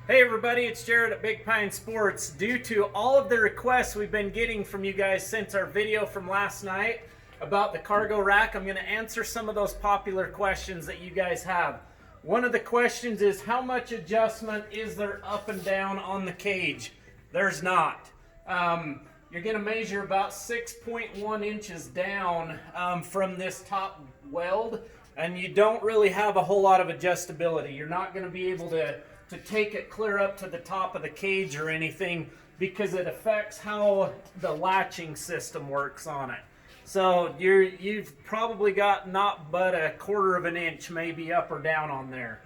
Hey everybody, it's Jared at Big Pine Sports. Due to all of the requests we've been getting from you guys since our video from last night about the cargo rack, I'm going to answer some of those popular questions that you guys have. One of the questions is, how much adjustment is there up and down on the cage? There's not. You're going to measure about 6.1 inches down from this top weld, and you don't really have a whole lot of adjustability. You're not going to be able to take it clear up to the top of the cage or anything, because it affects how the latching system works on it. So you've probably got not but 1/4 of an inch maybe up or down on there.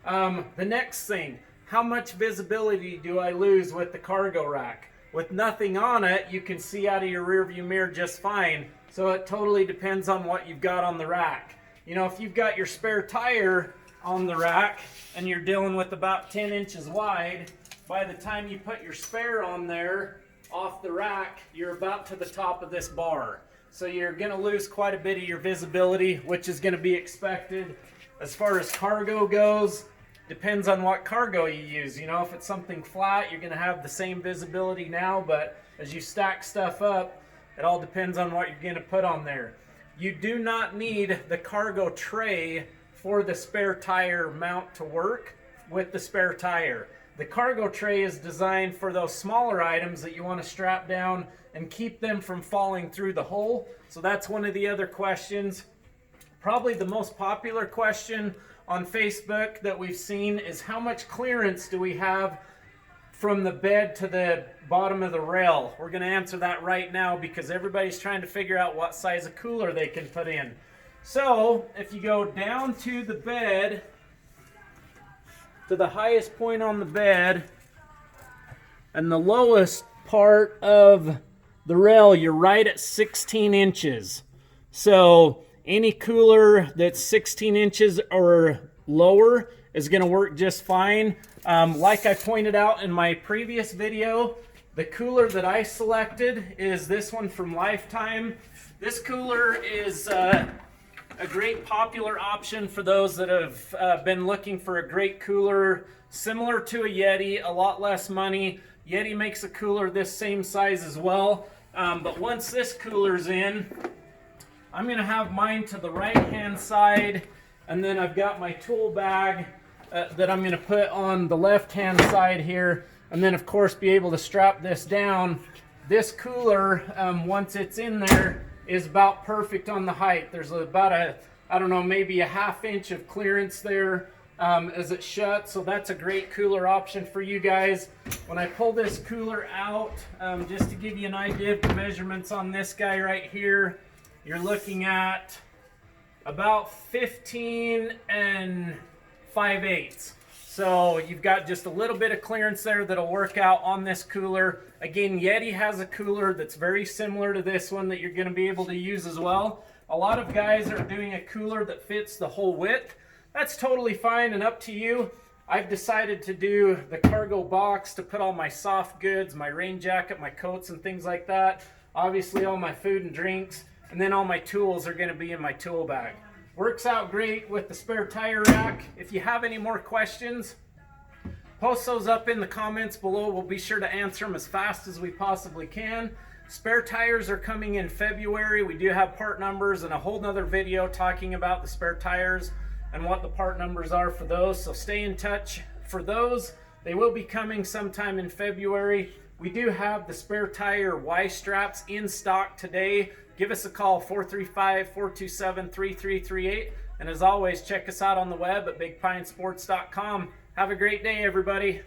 The next thing, how much visibility do I lose with the cargo rack? With nothing on it, you can see out of your rear view mirror just fine. So it totally depends on what you've got on the rack. You know, if you've got your spare tire on the rack and you're dealing with about 10 inches wide, by the time you put your spare on there off the rack, you're about to the top of this bar. So you're going to lose quite a bit of your visibility, which is going to be expected. As far as cargo goes, depends on what cargo you use. You know, if it's something flat, you're going to have the same visibility now, but as you stack stuff up, it all depends on what you're going to put on there. You do not need the cargo tray for the spare tire mount to work with the spare tire. The cargo tray is designed for those smaller items that you want to strap down and keep them from falling through the hole. So that's one of the other questions. Probably the most popular question on Facebook that we've seen is, how much clearance do we have from the bed to the bottom of the rail? We're going to answer that right now because everybody's trying to figure out what size of cooler they can put in. So if you go down to the bed, to the highest point on the bed, and the lowest part of the rail, you're right at 16 inches. So any cooler that's 16 inches or lower is going to work just fine. Like I pointed out in my previous video, the cooler that I selected is this one from Lifetime. This cooler is a great popular option for those that have been looking for a great cooler similar to a Yeti, a lot less money. Yeti makes a cooler this same size as well, but once this cooler's in, I'm going to have mine to the right hand side, and then I've got my tool bag that I'm going to put on the left hand side here, and then of course be able to strap this down. This cooler, once it's in there, is about perfect on the height. There's about I don't know, maybe a 1/2 inch of clearance there as it shuts. So that's a great cooler option for you guys. When I pull this cooler out, just to give you an idea of the measurements on this guy right here, you're looking at about 15 5/8. So you've got just a little bit of clearance there that'll work out on this cooler. Again, Yeti has a cooler that's very similar to this one that you're going to be able to use as well. A lot of guys are doing a cooler that fits the whole width. That's totally fine and up to you. I've decided to do the cargo box to put all my soft goods, my rain jacket, my coats and things like that. Obviously all my food and drinks, and then all my tools are going to be in my tool bag. Works out great with the spare tire rack. If you have any more questions, post those up in the comments below. We'll be sure to answer them as fast as we possibly can. Spare tires are coming in February. We do have part numbers and a whole nother video talking about the spare tires and what the part numbers are for those. So stay in touch for those. They will be coming sometime in February. We do have the spare tire Y straps in stock today. Give us a call, 435-427-3338. And as always, check us out on the web at bigpinesports.com. Have a great day, everybody.